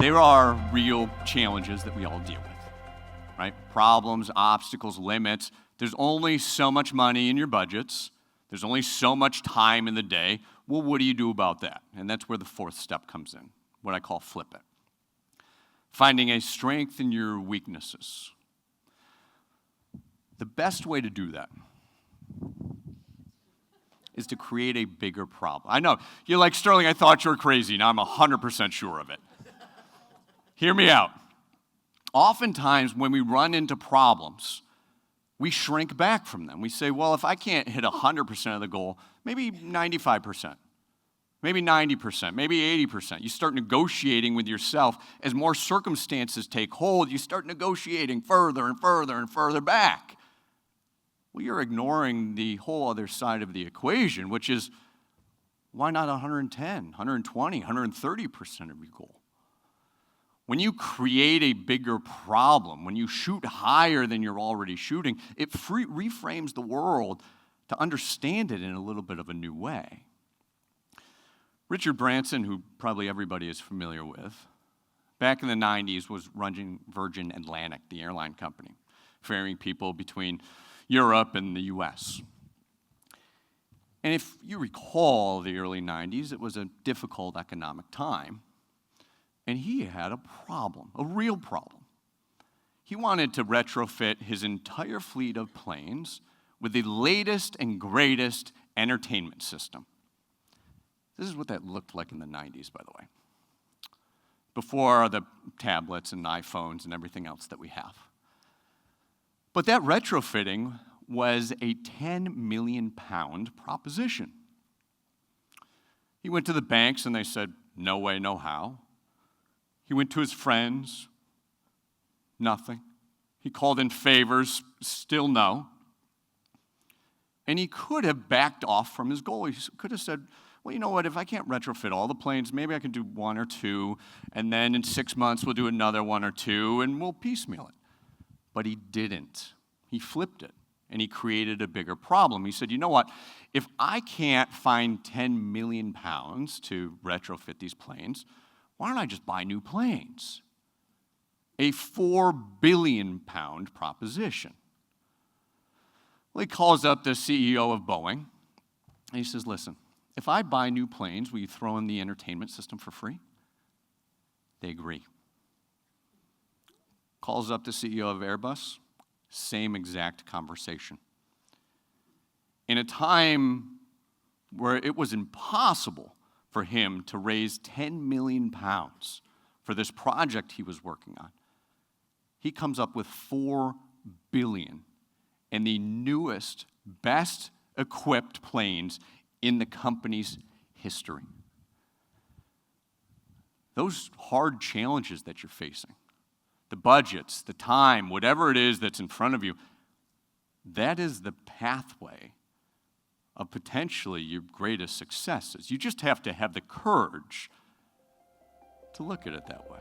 There are real challenges that we all deal with, right? Problems, obstacles, limits. There's only so much money in your budgets. There's only so much time in the day. Well, what do you do about that? And that's where the fourth step comes in, what I call flip it. Finding a strength in your weaknesses. The best way to do that is to create a bigger problem. I know, you're like, Sterling, I thought you were crazy. Now I'm 100% sure of it. Hear me out. Oftentimes, when we run into problems, we shrink back from them. We say, well, if I can't hit 100% of the goal, maybe 95%, maybe 90%, maybe 80%. You start negotiating with yourself. As more circumstances take hold, you start negotiating further and further and further back. Well, you're ignoring the whole other side of the equation, which is, why not 110, 120, 130% of your goal? When you create a bigger problem, when you shoot higher than you're already shooting, it reframes the world to understand it in a little bit of a new way. Richard Branson, who probably everybody is familiar with, back in the 90s was running Virgin Atlantic, the airline company, ferrying people between Europe and the US. And if you recall the early 90s, it was a difficult economic time. And he had a problem, a real problem. He wanted to retrofit his entire fleet of planes with the latest and greatest entertainment system. This is what that looked like in the 90s, by the way, before the tablets and iPhones and everything else that we have. But that retrofitting was a 10 million pound proposition. He went to the banks and they said, no way, no how. He went to his friends, nothing. He called in favors, still no. And he could have backed off from his goal. He could have said, well, you know what, if I can't retrofit all the planes, maybe I can do one or two, and then in 6 months we'll do another one or two, and we'll piecemeal it. But he didn't. He flipped it, and he created a bigger problem. He said, you know what, if I can't find 10 million pounds to retrofit these planes, why don't I just buy new planes? A 4 billion pound proposition. Well, he calls up the CEO of Boeing, and he says, listen, if I buy new planes, will you throw in the entertainment system for free? They agree. Calls up the CEO of Airbus, same exact conversation. In a time where it was impossible for him to raise 10 million pounds for this project he was working on, he comes up with 4 billion and the newest, best equipped planes in the company's history. Those hard challenges that you're facing, the budgets, the time, whatever it is that's in front of you, that is the pathway of potentially your greatest successes. You just have to have the courage to look at it that way.